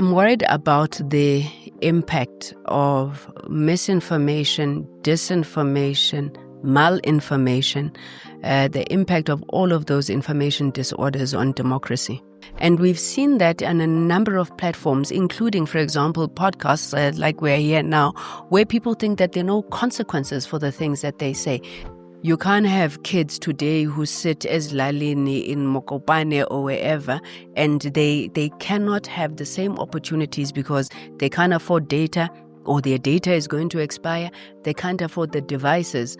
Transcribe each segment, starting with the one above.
I'm worried about the impact of misinformation, disinformation, malinformation, the impact of all of those information disorders on democracy. And we've seen that on a number of platforms, including, for example, podcasts like we're here now, where people think that there are no consequences for the things that they say. You can't have kids today who sit as Lalini in Mokopane or wherever, and they cannot have the same opportunities because they can't afford data, or their data is going to expire. They can't afford the devices.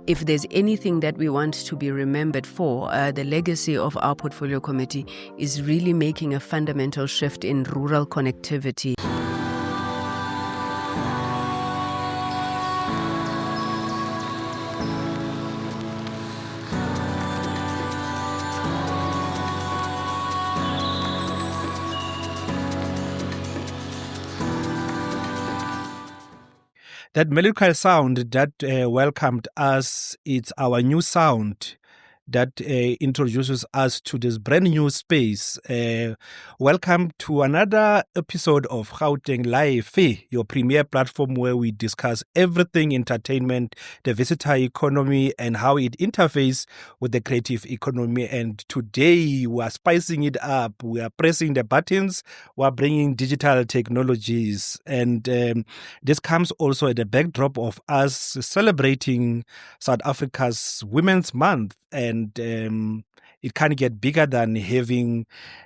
If there's anything that we want to be remembered for, the legacy of our portfolio committee is really making a fundamental shift in rural connectivity. That melodic sound that welcomed us, it's our new sound that introduces us to this brand new space. Welcome to another episode of Gauteng Live, your premier platform where we discuss everything entertainment, the visitor economy, and how it interfaces with the creative economy. And today we are spicing it up. We are pressing the buttons. We are bringing digital technologies. And this comes also at the backdrop of us celebrating South Africa's Women's Month. And it can't get bigger than having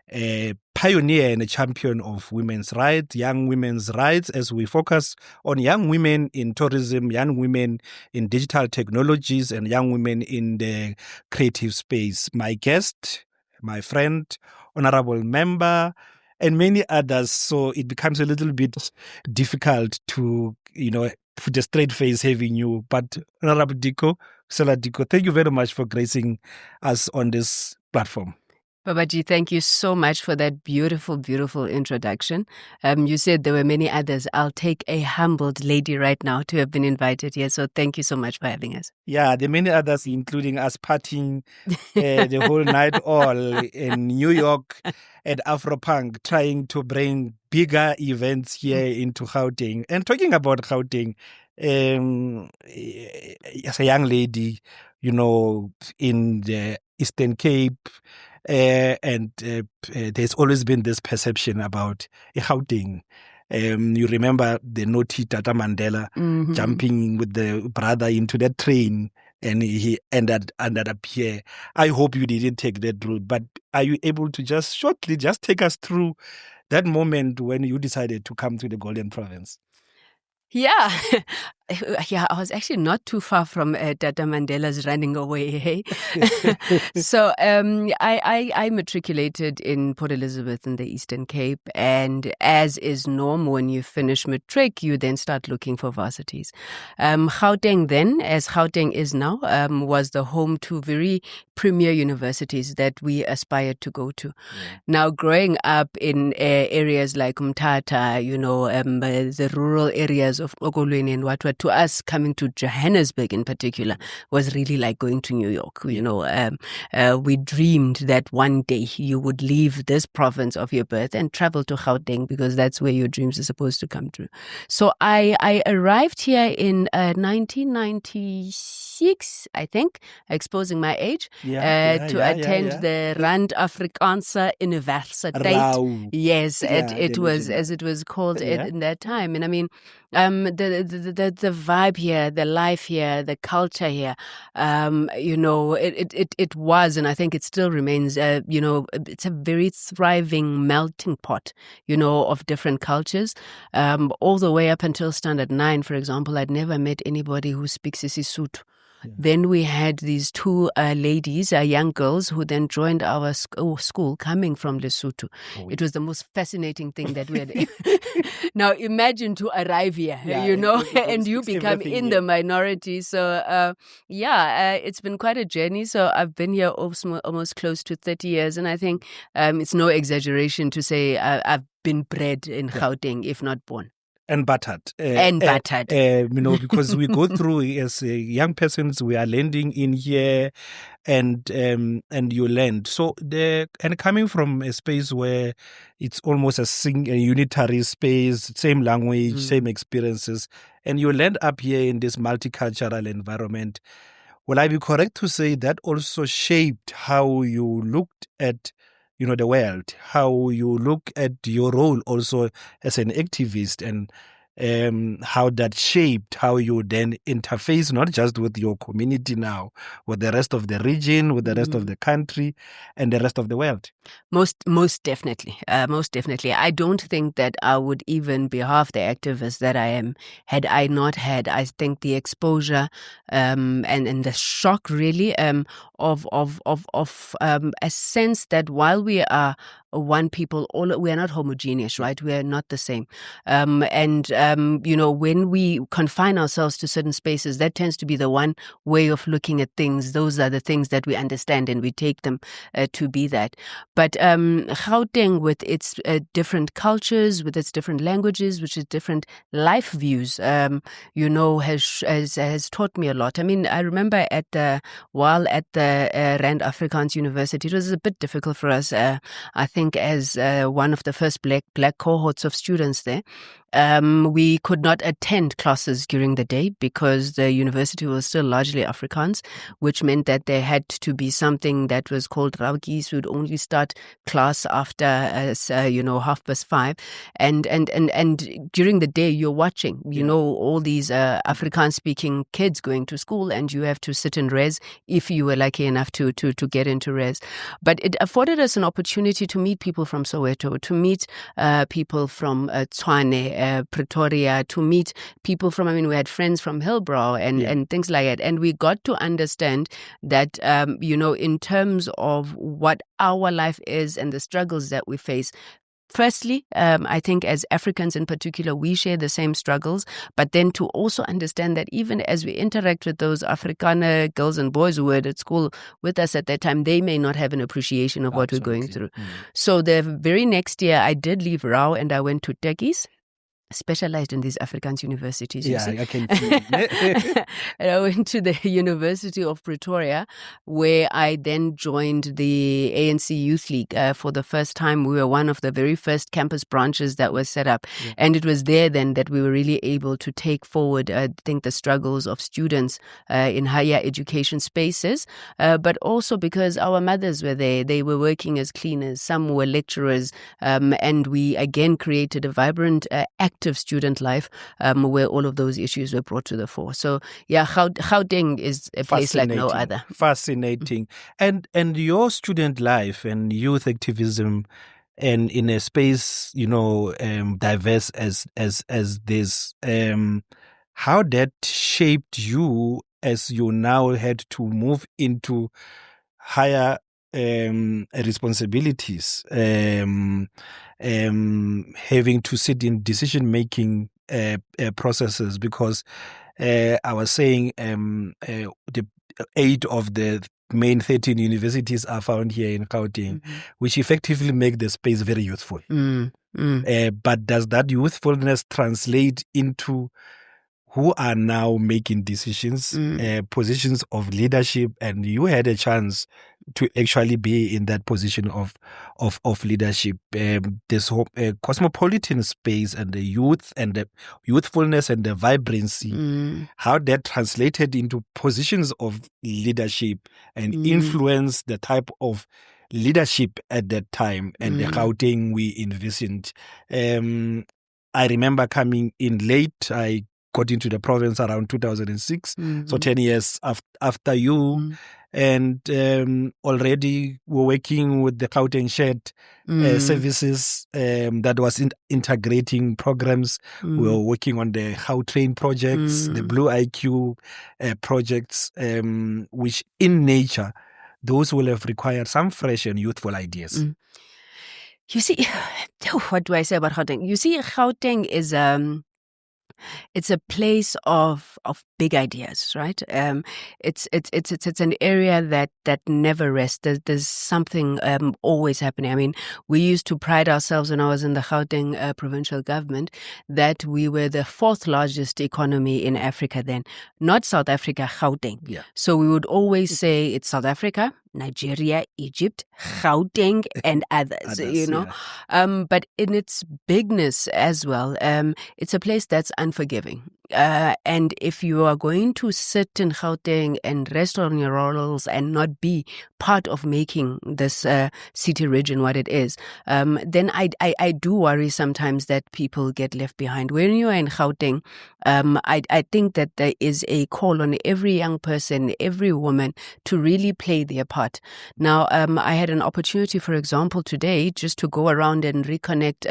a pioneer and a champion of women's rights, young women's rights, as we focus on young women in tourism, young women in digital technologies, and young women in the creative space. My guest, my friend, honorable member, and many others. So it becomes a little bit difficult to, put a straight face having you. But Honorable Diko, Khusela Diko, thank you very much for gracing us on this platform. Babaji, thank you so much for that beautiful, beautiful introduction. You said there were many others. I'll take a humbled lady right now to have been invited here. So thank you so much for having us. Yeah, there are many others, including us partying the whole night all in New York at Afropunk, trying to bring bigger events here into Gauteng. And talking about Gauteng, as a young lady, in the Eastern Cape, and there's always been this perception about Gauteng. You remember the naughty Tata Mandela jumping with the brother into that train, and he ended up here. I hope you didn't take that route, but are you able to just shortly take us through that moment when you decided to come to the Golden Province? Yeah. Yeah, I was actually not too far from Tata Mandela's running away. Hey? So I matriculated in Port Elizabeth in the Eastern Cape, and as is norm, when you finish matric, you then start looking for varsities. Gauteng then, as Gauteng is now, was the home to very premier universities that we aspired to go to. Yeah. Now, growing up in areas like Mthatha, the rural areas of Okolweni and Watwa, to us, coming to Johannesburg in particular was really like going to New York. We dreamed that one day you would leave this province of your birth and travel to Gauteng, because that's where your dreams are supposed to come true. So I arrived here in 1996, I think, exposing my age, to attend the Rand Afrikaanse Universiteit. Yes, it was, as it was called in that time. And I mean, the vibe here, the life here, the culture here, it was, and I think it still remains, it's a very thriving melting pot, of different cultures. All the way up until Standard 9, for example, I'd never met anybody who speaks Sesotho. Yeah. Then we had these two ladies, young girls, who then joined our school coming from Lesotho. Oh, it was the most fascinating thing that we had. Now imagine to arrive here, and you become in the minority. So, it's been quite a journey. So I've been here almost close to 30 years. And I think it's no exaggeration to say I've been bred in Gauteng, if not born. and battered. Because we go through as young persons, we are landing in here, and you land. So and coming from a space where it's almost a unitary space, same language, same experiences, and you land up here in this multicultural environment. Will I be correct to say that also shaped how you looked at the world, how you look at your role also as an activist, and how that shaped how you then interface not just with your community now, with the rest of the region, with the rest of the country, and the rest of the world? Most definitely. Most definitely. I don't think that I would even be half the activist that I am had I not had, I think, the exposure and the shock really of a sense that while we are one people, we are not homogeneous, right? We are not the same. When we confine ourselves to certain spaces, that tends to be the one way of looking at things. Those are the things that we understand, and we take them to be that. But Gauteng, with its different cultures, with its different languages, which is different life views, has taught me a lot. I mean, I remember while at the Rand Afrikaans University, it was a bit difficult for us. I think as one of the first black cohorts of students there, we could not attend classes during the day because the university was still largely Afrikaans, which meant that there had to be something that was called Raukis, who would only start class after 5:30, and during the day you're watching all these Afrikaans speaking kids going to school, and you have to sit in res if you were lucky enough to get into res. But it afforded us an opportunity to meet people from Soweto, to meet people from Tshwane, Pretoria, to meet people from, we had friends from Hillbrow and things like that. And we got to understand that, in terms of what our life is and the struggles that we face, firstly, I think as Africans in particular, we share the same struggles, but then to also understand that even as we interact with those Afrikaner girls and boys who were at school with us at that time, they may not have an appreciation of what we're going through. So the very next year, I did leave Rao and I went to Tekkies. Specialized in these Afrikaans universities. I can see. And I went to the University of Pretoria, where I then joined the ANC Youth League for the first time. We were one of the very first campus branches that was set up. Yeah. And it was there then that we were really able to take forward, I think, the struggles of students in higher education spaces, but also because our mothers were there. They were working as cleaners, some were lecturers, and we again created a vibrant, active student life where all of those issues were brought to the fore. So Gauteng is a place like no other. Fascinating. And your student life and youth activism, and in a space diverse as this, how that shaped you as you now had to move into higher responsibilities, having to sit in decision-making processes, because I was saying the 8 of the main 13 universities are found here in Gauteng, which effectively make the space very youthful. But does that youthfulness translate into who are now making decisions, positions of leadership, and you had a chance to actually be in that position of leadership? This whole cosmopolitan space and the youth and the youthfulness and the vibrancy, how that translated into positions of leadership and influence the type of leadership at that time and the Gauteng we envisioned. I remember coming in late. I got into the province around 2006, so 10 years after you, and already were working with the Gauteng Shared Services that was integrating programs. We were working on the Gautrain projects, the Blue IQ projects, which in nature, those will have required some fresh and youthful ideas. You see, what do I say about Gauteng? You see, Gauteng is It's a place of big ideas, right? It's an area that never rests. There's something always happening. I mean, we used to pride ourselves when I was in the Gauteng provincial government that we were the fourth largest economy in Africa then, not South Africa, Gauteng. Yeah. So we would always say it's South Africa, Nigeria, Egypt, Gauteng, and others, you know. Yeah. But in its bigness as well, it's a place that's unforgiving. And if you are going to sit in Gauteng and rest on your laurels and not be part of making this city region what it is, then I do worry sometimes that people get left behind. When you are in Gauteng, I think that there is a call on every young person, every woman to really play their part. Now, I had an opportunity, for example, today just to go around and reconnect,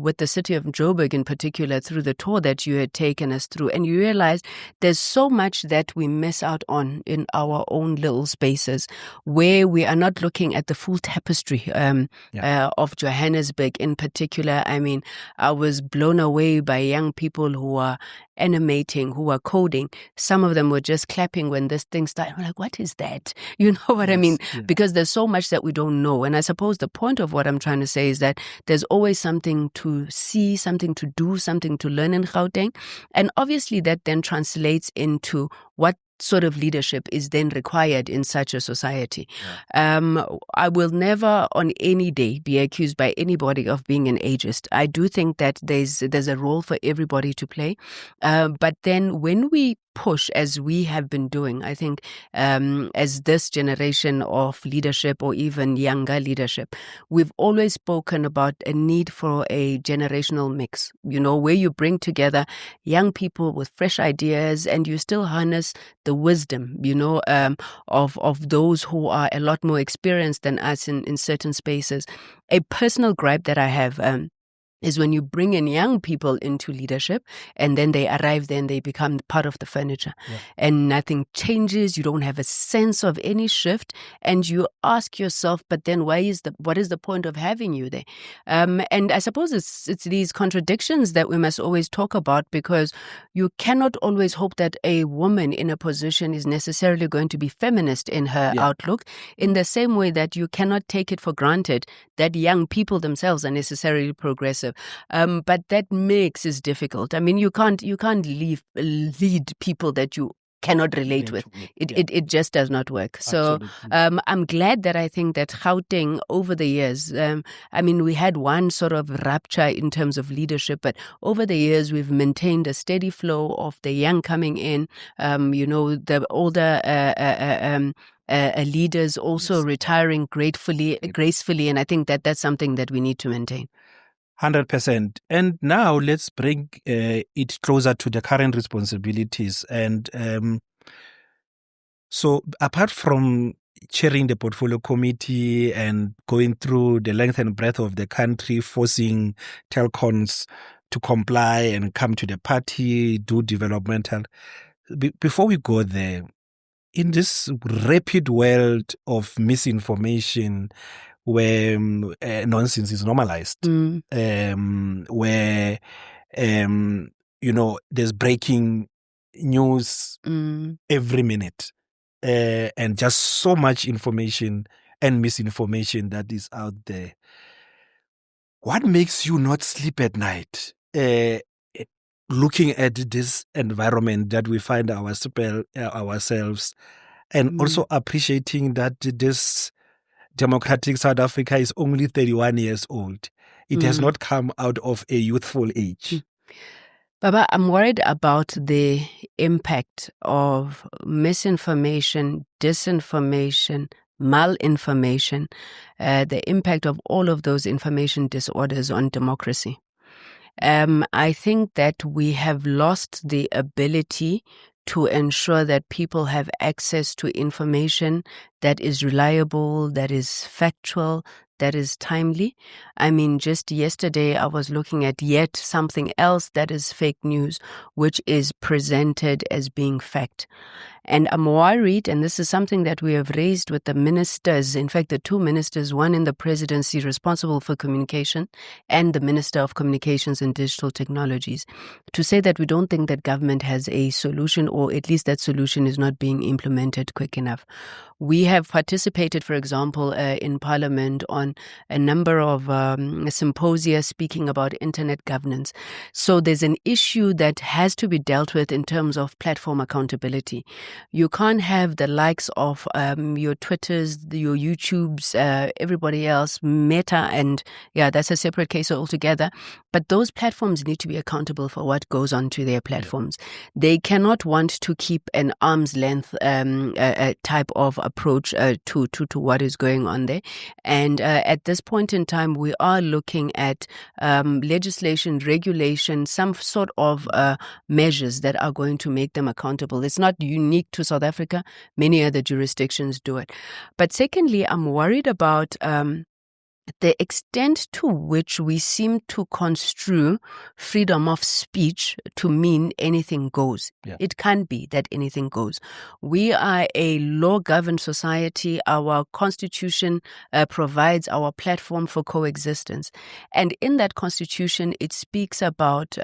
with the city of Joburg in particular through the tour that you had taken us through. And you realize there's so much that we miss out on in our own little spaces where we are not looking at the full tapestry of Johannesburg in particular. I mean, I was blown away by young people who are animating, who are coding. Some of them were just clapping when this thing started. I'm like, what is that? You know what I mean? Yeah. Because there's so much that we don't know. And I suppose the point of what I'm trying to say is that there's always something to see, something to do, something to learn in Gauteng. And obviously that then translates into what sort of leadership is then required in such a society. Yeah. I will never on any day be accused by anybody of being an ageist. I do think that there's a role for everybody to play. But then when we push, as we have been doing, I think, as this generation of leadership or even younger leadership, we've always spoken about a need for a generational mix, where you bring together young people with fresh ideas and you still harness the wisdom, of those who are a lot more experienced than us in certain spaces. A personal gripe that I have, is when you bring in young people into leadership and then they arrive there and they become part of the furniture. Yeah. And nothing changes. You don't have a sense of any shift. And you ask yourself, but then what is the point of having you there? And I suppose it's these contradictions that we must always talk about, because you cannot always hope that a woman in a position is necessarily going to be feminist in her outlook, in the same way that you cannot take it for granted that young people themselves are necessarily progressive. But that mix is difficult. I mean, you can't lead people that you cannot relate with. It just does not work. So I'm glad that I think that Gauteng over the years, we had one sort of rupture in terms of leadership, but over the years we've maintained a steady flow of the young coming in, the older leaders also retiring gracefully, and I think that that's something that we need to maintain. 100%. And now let's bring it closer to the current responsibilities. And so apart from chairing the portfolio committee and going through the length and breadth of the country, forcing telcons to comply and come to the party, do developmental, before we go there, in this rapid world of misinformation, where nonsense is normalized, where there's breaking news every minute, and just so much information and misinformation that is out there. What makes you not sleep at night, looking at this environment that we find ourselves, and also appreciating that this democratic South Africa is only 31 years old. It has not come out of a youthful age. Baba, I'm worried about the impact of misinformation, disinformation, malinformation, the impact of all of those information disorders on democracy. I think that we have lost the ability to ensure that people have access to information that is reliable, that is factual, that is timely. I mean, just yesterday I was looking at yet something else that is fake news, which is presented as being fact. And I'm worried, and this is something that we have raised with the ministers, in fact, the two ministers, one in the presidency responsible for communication and the Minister of Communications and Digital Technologies, to say that we don't think that government has a solution, or at least that solution is not being implemented quick enough. We have participated, for example, in Parliament on a number of symposia speaking about internet governance. So there's an issue that has to be dealt with in terms of platform accountability. You can't have the likes of your Twitters, your YouTubes, everybody else, Meta, and that's a separate case altogether. But those platforms need to be accountable for what goes onto their platforms. They cannot want to keep an arm's length type of approach to what is going on there. And at this point in time, we are looking at legislation, regulation, some sort of measures that are going to make them accountable. It's not unique to South Africa. Many other jurisdictions do it. But secondly, I'm worried about the extent to which we seem to construe freedom of speech to mean anything goes. Yeah. It can't be that anything goes. We are a law-governed society. Our constitution provides our platform for coexistence. And in that constitution, it speaks about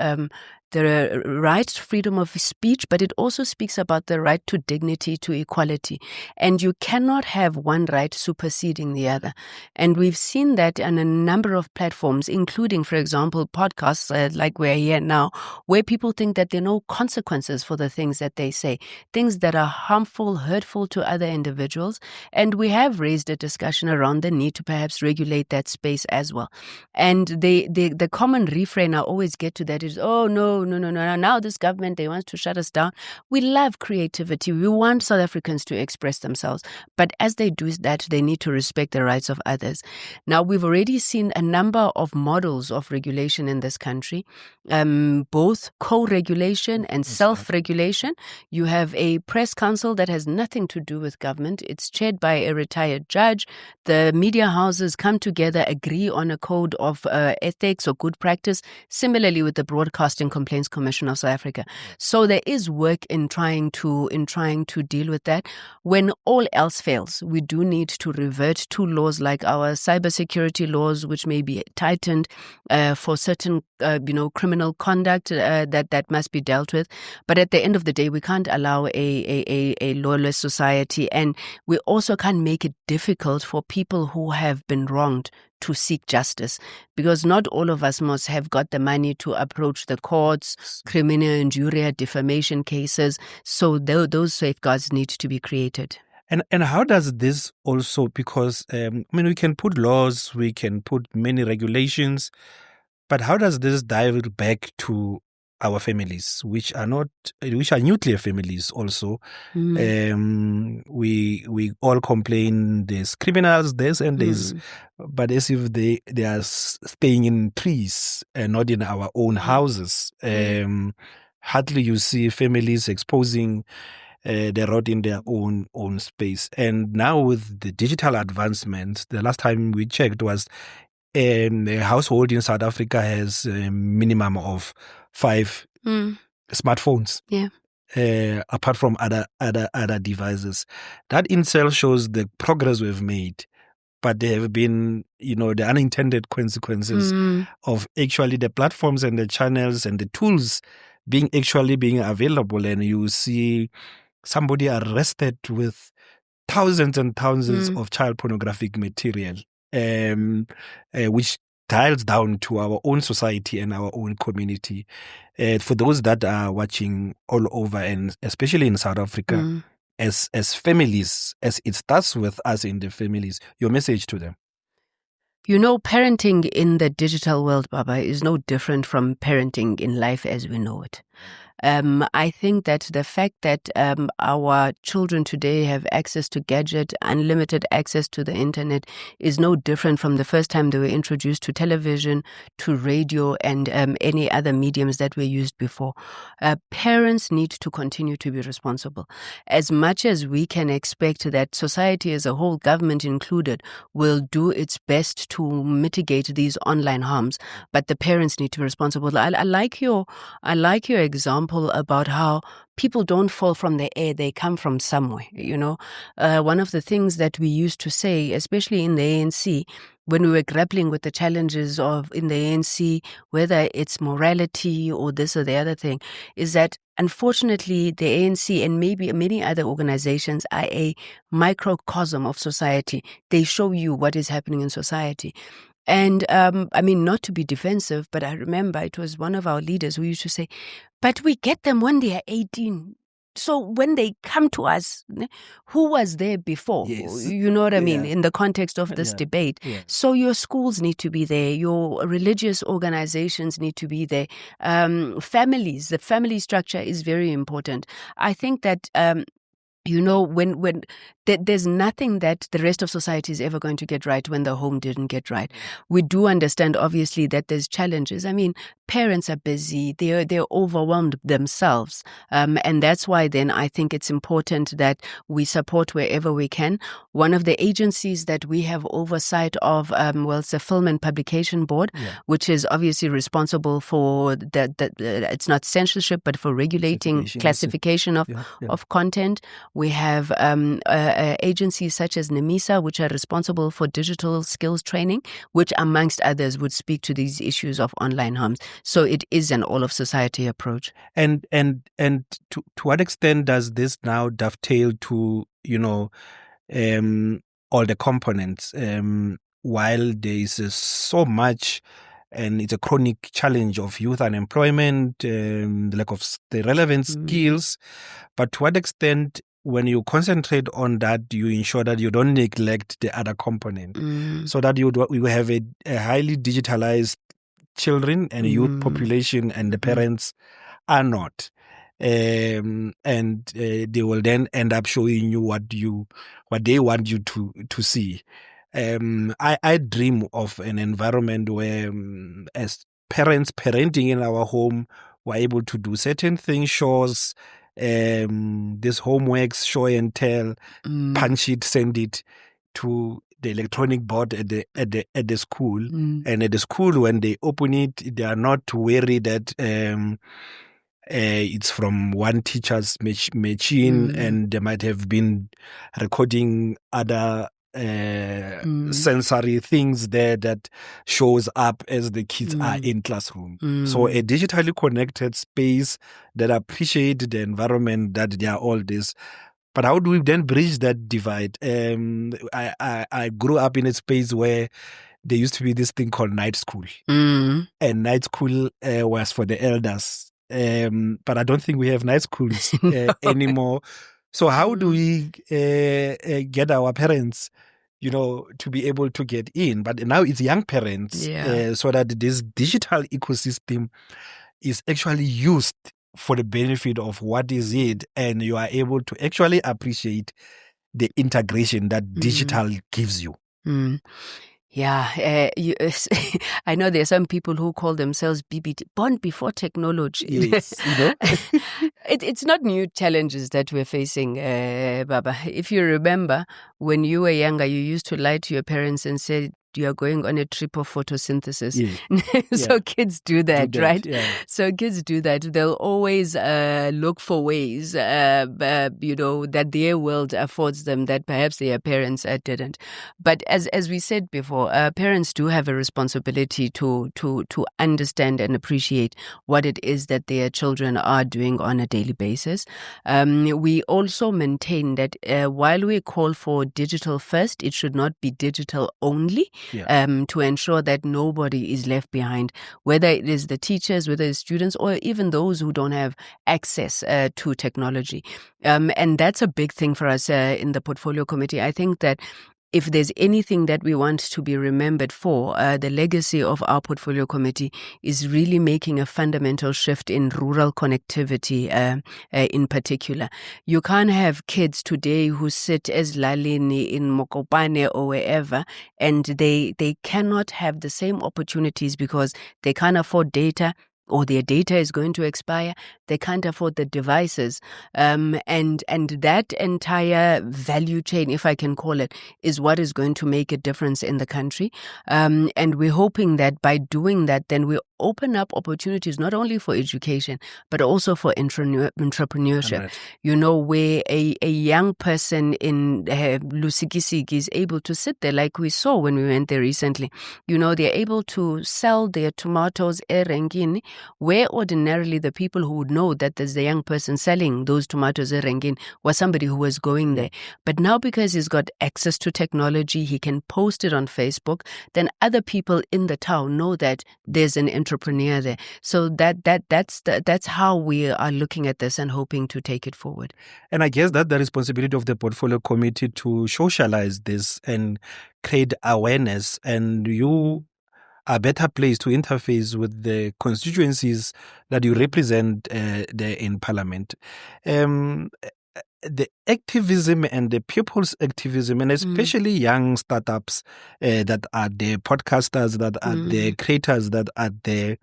the right to freedom of speech, but it also speaks about the right to dignity, to equality. And you cannot have one right superseding the other. And we've seen that on a number of platforms, including, for example, podcasts like we're here now, where people think that there are no consequences for the things that they say, things that are harmful, hurtful to other individuals. And we have raised a discussion around the need to perhaps regulate that space as well. And the common refrain I always get to that is, oh, no, now this government, they want to shut us down. We love creativity. We want South Africans to express themselves. But as they do that, they need to respect the rights of others. Now, we've already seen a number of models of regulation in this country, both co-regulation and self-regulation. You have a press council that has nothing to do with government. It's chaired by a retired judge. The media houses come together, agree on a code of ethics or good practice, similarly with the Broadcasting Complaints Commission of South Africa. So there is work in trying to deal with that. When all else fails, we do need to revert to laws like our cybersecurity laws, which may be tightened for certain criminal conduct that must be dealt with. But at the end of the day, we can't allow a lawless society, and we also can't make it difficult for people who have been wronged to seek justice, because not all of us must have got the money to approach the courts, criminal injuria, defamation cases. So those safeguards need to be created. And how does this also, because we can put laws, we can put many regulations, but how does this dive back to our families, which are nuclear families also? We all complain there's criminals, but as if they are staying in trees and not in our own houses. Hardly you see families exposing the road in their own space. And now with the digital advancement, the last time we checked was a household in South Africa has a minimum of 5 smartphones. Yeah. Apart from other devices. That in itself shows the progress we've made. But there have been, the unintended consequences of actually the platforms and the channels and the tools being available. And you see somebody arrested with thousands and thousands of child pornographic material, which dials down to our own society and our own community. For those that are watching all over, and especially in South Africa, as families, as it starts with us in the families, your message to them? Parenting in the digital world, Baba, is no different from parenting in life as we know it. I think that the fact that our children today have access to gadget, unlimited access to the internet, is no different from the first time they were introduced to television, to radio, and any other mediums that were used before. Parents need to continue to be responsible. As much as we can expect that society as a whole, government included, will do its best to mitigate these online harms, but the parents need to be responsible. I like your example about how people don't fall from the air, they come from somewhere, you know. One of the things that we used to say, especially in the ANC, when we were grappling with the challenges in the ANC, whether it's morality or this or the other thing, is that unfortunately the ANC and maybe many other organizations are a microcosm of society. They show you what is happening in society. And I mean, not to be defensive, but I remember it was one of our leaders who used to say, but we get them when they are 18. So when they come to us, who was there before? Yes. You know what I mean? In the context of this debate. Yeah. So your schools need to be there. Your religious organizations need to be there. Families, the family structure is very important. I think that, you know, when there's nothing that the rest of society is ever going to get right when the home didn't get right. We do understand, obviously, that there's challenges. I mean, parents are busy. They're overwhelmed themselves. And that's why then I think it's important that we support wherever we can. One of the agencies that we have oversight of, it's the Film and Publication Board, which is obviously responsible for it's not censorship, but for regulating classification of content. We have agencies such as NEMISA, which are responsible for digital skills training, which amongst others would speak to these issues of online harms. So it is an all of society approach. And to what extent does this now dovetail to, you know, all the components? While there is so much, and it's a chronic challenge of youth unemployment, the lack of the relevant skills, but to what extent, when you concentrate on that, you ensure that you don't neglect the other component, so that we will have a highly digitalized children and youth population, and the parents are not. And they will then end up showing you what they want you to see. I dream of an environment where, as parents parenting in our home, we're able to do certain things, chores, this homeworks, show and tell, punch it, send it to the electronic board at the school. And at the school, when they open it, they are not worried that it's from one teacher's machine, and they might have been recording other sensory things there that shows up as the kids are in classroom. So a digitally connected space that appreciate the environment, that they are all this. But how do we then bridge that divide? I grew up in a space where there used to be this thing called night school. And night school was for the elders. But I don't think we have night schools anymore. So how do we get our parents, you know, to be able to get in? But now it's young parents, so that this digital ecosystem is actually used for the benefit of what is it, and you are able to actually appreciate the integration that digital gives you. Yeah, I know there are some people who call themselves BBT, born before technology. Yes, you know? It's not new challenges that we're facing, Baba. If you remember, when you were younger, you used to lie to your parents and say, you are going on a trip of photosynthesis. So kids do that, right? So kids do that. They'll always look for ways, you know, that their world affords them that perhaps their parents didn't. But as we said before, parents do have a responsibility to understand and appreciate what it is that their children are doing on a daily basis. We also maintain that while we call for digital first, it should not be digital only. To ensure that nobody is left behind, whether it is the teachers, whether it's students, or even those who don't have access to technology. And that's a big thing for us in the Portfolio Committee. I think that if there's anything that we want to be remembered for, the legacy of our Portfolio Committee is really making a fundamental shift in rural connectivity in particular. You can't have kids today who sit as Lalini in Mokopane or wherever, and they cannot have the same opportunities because they can't afford data, or their data is going to expire, they can't afford the devices. And that entire value chain, if I can call it, is what is going to make a difference in the country. And we're hoping that by doing that, then we're open up opportunities not only for education, but also for entrepreneurship. Right. You know, where a young person in Lusikisiki is able to sit there, like we saw when we went there recently. You know, they're able to sell their tomatoes erengin, where ordinarily the people who would know that there's a young person selling those tomatoes erengin was somebody who was going there. But now because he's got access to technology, he can post it on Facebook, then other people in the town know that there's an entrepreneur there. So that's how we are looking at this and hoping to take it forward. And I guess that the responsibility of the portfolio committee to socialize this and create awareness, and you are better placed to interface with the constituencies that you represent there in Parliament. The activism and the people's activism, and especially young startups that are there, podcasters that are there, creators that are there,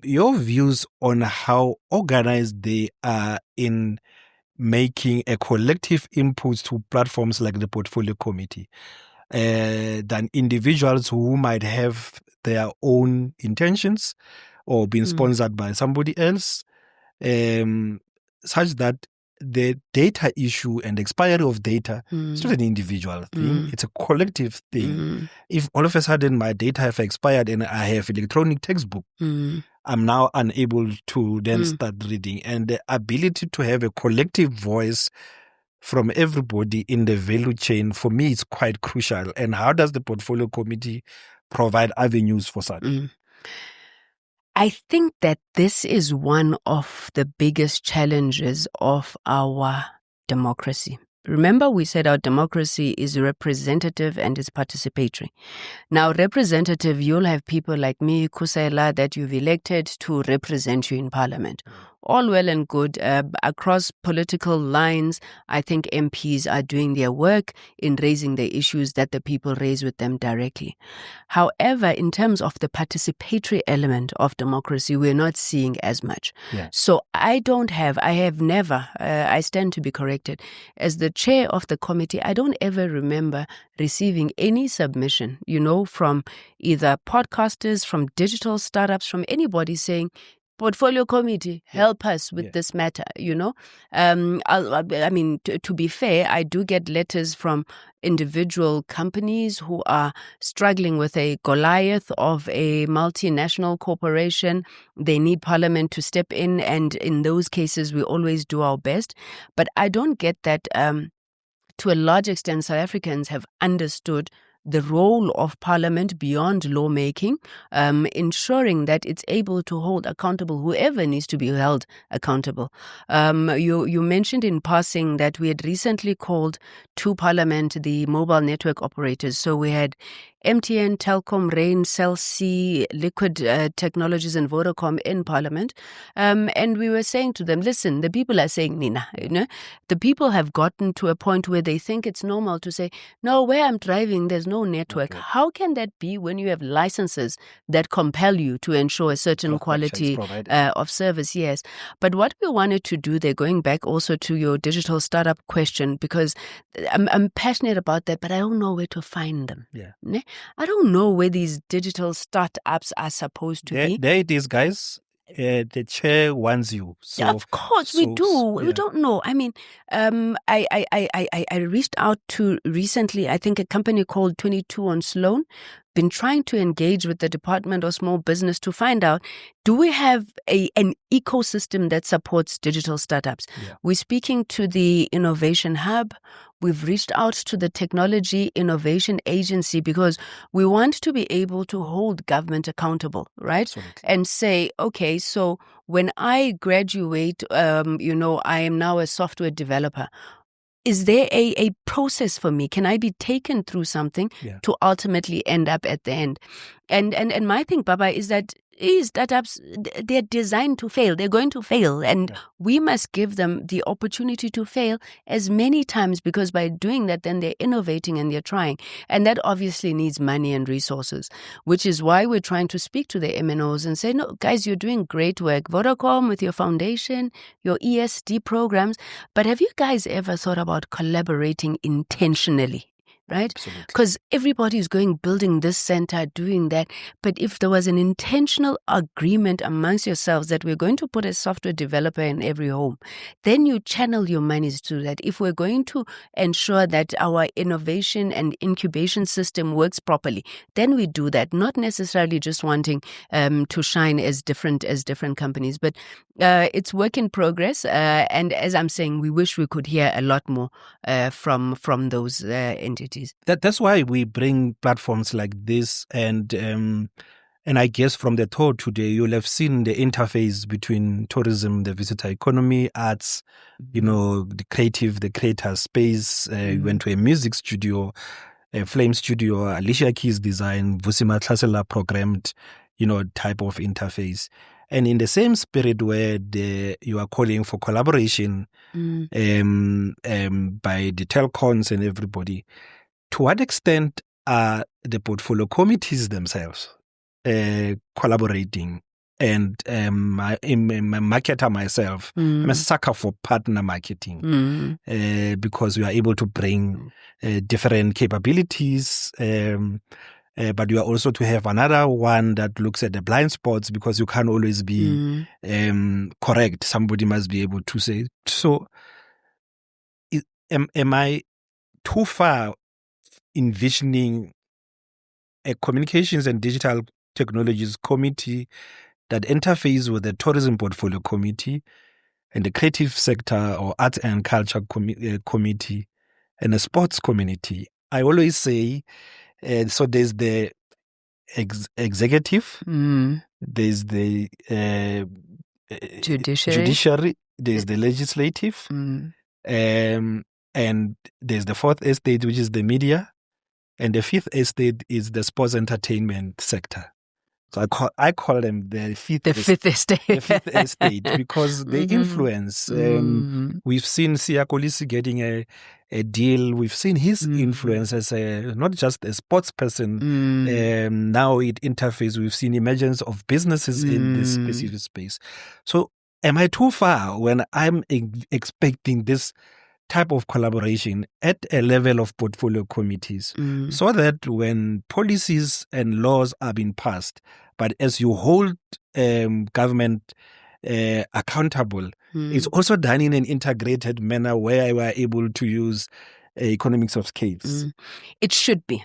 your views on how organized they are in making a collective input to platforms like the portfolio committee than individuals who might have their own intentions or been sponsored by somebody else, such that the data issue and expiry of data is not an individual thing, it's a collective thing. If all of a sudden my data have expired and I have electronic textbook, I'm now unable to then start reading. And the ability to have a collective voice from everybody in the value chain, for me, is quite crucial. And how does the portfolio committee provide avenues for such? I think that this is one of the biggest challenges of our democracy. Remember, we said our democracy is representative and is participatory. Now, representative, you'll have people like me, Khusela, that you've elected to represent you in Parliament. All well and good. Across political lines, I think MPs are doing their work in raising the issues that the people raise with them directly. However, in terms of the participatory element of democracy, we're not seeing as much. So I have never, I stand to be corrected, as the chair of the committee, I don't ever remember receiving any submission, from either podcasters, from digital startups, from anybody saying, portfolio committee, help us with this matter, to be fair, I do get letters from individual companies who are struggling with a Goliath of a multinational corporation. They need Parliament to step in, and in those cases, we always do our best. But I don't get that to a large extent, South Africans have understood the role of Parliament beyond lawmaking, ensuring that it's able to hold accountable whoever needs to be held accountable. You mentioned in passing that we had recently called to Parliament the mobile network operators. So we had MTN, Telkom, Rain, Cell C, Liquid Technologies and Vodacom in Parliament. And we were saying to them, listen, the people are saying, Nina, the people have gotten to a point where they think it's normal to say, no, where I'm driving, there's no network. Okay. How can that be when you have licenses that compel you to ensure a certain quality of service? Yes. But what we wanted to do there, going back also to your digital startup question, because I'm passionate about that, but I don't know where to find them. I don't know where these digital startups are supposed to be. There it is, guys. The chair wants you. So, of course, we do. Yeah. We don't know. I mean, I reached out to recently, I think a company called 22 on Sloan, been trying to engage with the Department of Small Business to find out, do we have an ecosystem that supports digital startups? Yeah. We're speaking to the Innovation Hub. We've reached out to the Technology Innovation Agency because we want to be able to hold government accountable, right? Absolutely. And say, okay, so when I graduate, I am now a software developer. Is there a process for me? Can I be taken through something to ultimately end up at the end? And my thing, Baba, is that these startups, they're designed to fail. They're going to fail. And we must give them the opportunity to fail as many times, because by doing that, then they're innovating and they're trying. And that obviously needs money and resources, which is why we're trying to speak to the MNOs and say, no, guys, you're doing great work. Vodacom with your foundation, your ESD programs. But have you guys ever thought about collaborating intentionally right? Absolutely. Because everybody is building this center, doing that. But if there was an intentional agreement amongst yourselves that we're going to put a software developer in every home, then you channel your monies to that. If we're going to ensure that our innovation and incubation system works properly, then we do that, not necessarily just wanting to shine as different companies. But it's work in progress. And as I'm saying, we wish we could hear a lot more from those entities. That's why we bring platforms like this, and I guess from the talk today, you'll have seen the interface between tourism, the visitor economy, arts, the creator space. You went to a music studio, a Flame studio, Alicia Keys design, Vusima Khusela programmed, type of interface. And in the same spirit where you are calling for collaboration by the telcons and everybody, to what extent are the portfolio committees themselves collaborating? And I'm a marketer myself. I'm a sucker for partner marketing because we are able to bring different capabilities. But you are also to have another one that looks at the blind spots, because you can't always be correct. Somebody must be able to say. So am I too far envisioning a communications and digital technologies committee that interface with the tourism portfolio committee and the creative sector or arts and culture committee and a sports community? I always say, so there's the executive, there's the judiciary, there's the legislative, and there's the fourth estate, which is the media, and the fifth estate is the sports entertainment sector. So I call them the fifth estate. The fifth estate, because they influence. We've seen Siya Kolisi getting a deal. We've seen his influence as not just a sports person. Now it interfaces. We've seen emergence of businesses in this specific space. So am I too far when I'm expecting this type of collaboration at a level of portfolio committees, so that when policies and laws are being passed, but as you hold government accountable, it's also done in an integrated manner where we are able to use economics of scales? It should be.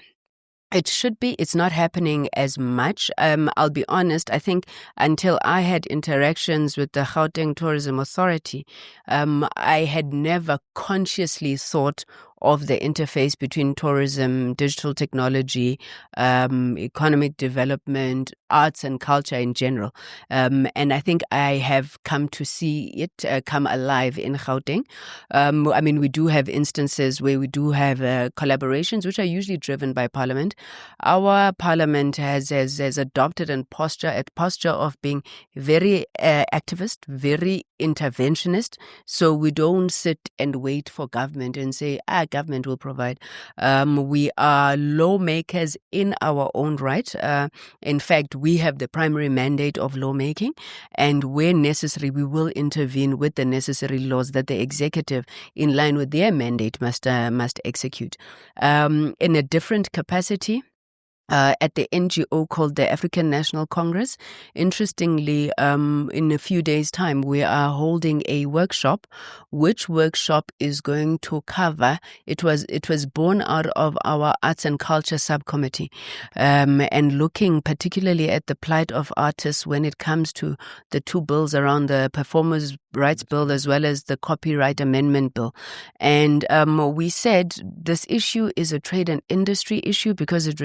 It should be. It's not happening as much. I'll be honest, I think until I had interactions with the Gauteng Tourism Authority, I had never consciously thought of the interface between tourism, digital technology, economic development, arts and culture in general. And I think I have come to see it come alive in Gauteng. I mean, we do have instances where we do have collaborations, which are usually driven by Parliament. Our Parliament has adopted a posture of being very activist, very interventionist. So we don't sit and wait for government and say, government will provide. We are lawmakers in our own right. In fact, we have the primary mandate of lawmaking, and where necessary, we will intervene with the necessary laws that the executive, in line with their mandate, must execute. In a different capacity, at the NGO called the African National Congress. Interestingly, in a few days' time, we are holding a workshop. Which workshop is going to cover? It was born out of our Arts and Culture Subcommittee, and looking particularly at the plight of artists when it comes to the two bills around the Performers' Rights Bill as well as the Copyright Amendment Bill. And we said this issue is a trade and industry issue because it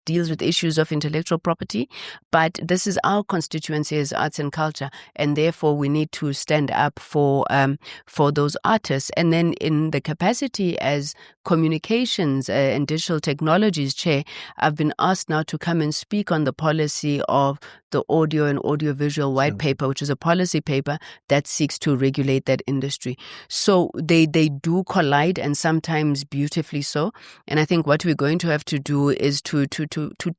deals with issues of intellectual property, but this is our constituency as arts and culture, and therefore we need to stand up for those artists. And then in the capacity as communications and digital technologies chair, I've been asked now to come and speak on the policy of the audio and audiovisual white paper, which is a policy paper that seeks to regulate that industry. So they do collide, and sometimes beautifully so. And I think what we're going to have to do is to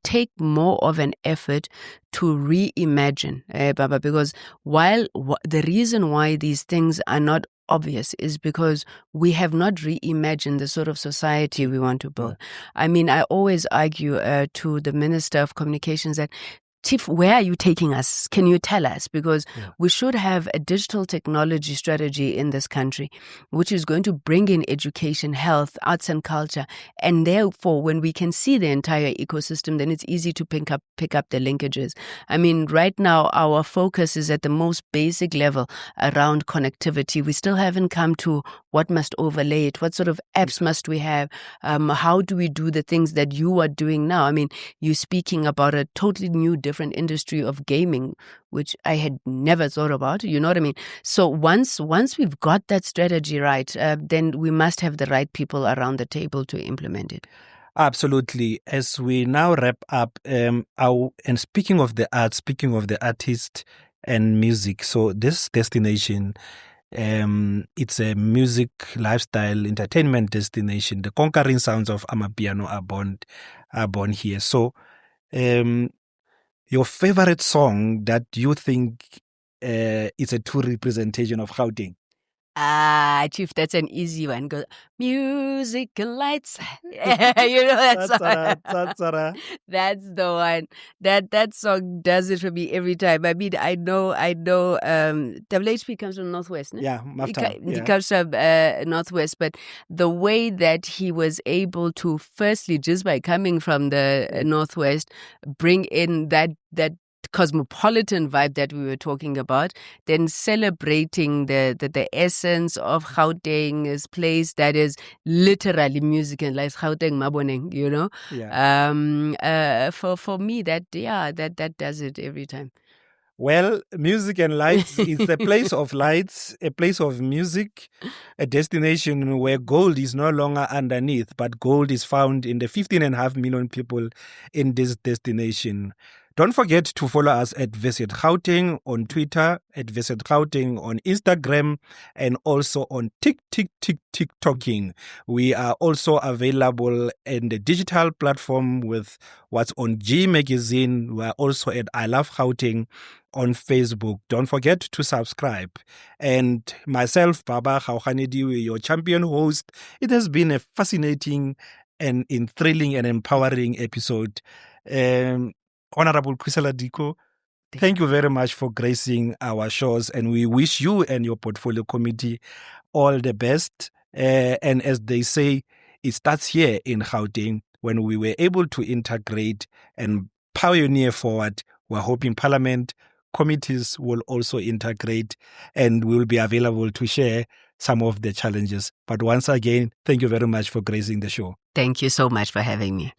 take more of an effort to reimagine, Baba, because while the reason why these things are not obvious is because we have not reimagined the sort of society we want to build. I mean, I always argue to the Minister of Communications that, Chief, where are you taking us? Can you tell us? Because we should have a digital technology strategy in this country, which is going to bring in education, health, arts and culture. And therefore, when we can see the entire ecosystem, then it's easy to pick up the linkages. I mean, right now, our focus is at the most basic level around connectivity. We still haven't come to what must overlay it, what sort of apps must we have, how do we do the things that you are doing now? I mean, you're speaking about a totally new, different industry of gaming, which I had never thought about, you know what I mean? So once we've got that strategy right, then we must have the right people around the table to implement it. Absolutely. As we now wrap up, and speaking of the artist and music, so this destination, it's a music, lifestyle, entertainment destination. The conquering sounds of Amapiano are born here. So, your favorite song that you think is a true representation of Gauteng? Chief, that's an easy one. Go, music and lights. You know that song. That's the one. That song does it for me every time. I mean, I know. WHP comes from Northwest, no? Yeah, He comes from Northwest, but the way that he was able to, firstly, just by coming from the Northwest, bring in that cosmopolitan vibe that we were talking about, then celebrating the essence of Gauteng's place that is literally music and life, Gauteng Maboneng, you know. Yeah. For me, that does it every time. Well, music and lights is a place of lights, a place of music, a destination where gold is no longer underneath, but gold is found in the 15.5 million people in this destination. Don't forget to follow us at Visit Gauteng on Twitter, at Visit Gauteng on Instagram, and also on TikToking. We are also available in the digital platform with what's on G Magazine. We are also at I Love Gauteng on Facebook. Don't forget to subscribe. And myself, Barba Gaoganediwe, your champion host. It has been a fascinating and thrilling and empowering episode. Honorable Khusela Diko, thank you very much for gracing our shows, and we wish you and your portfolio committee all the best. And as they say, it starts here in Gauteng when we were able to integrate and pioneer forward. We're hoping Parliament committees will also integrate, and we will be available to share some of the challenges. But once again, thank you very much for gracing the show. Thank you so much for having me.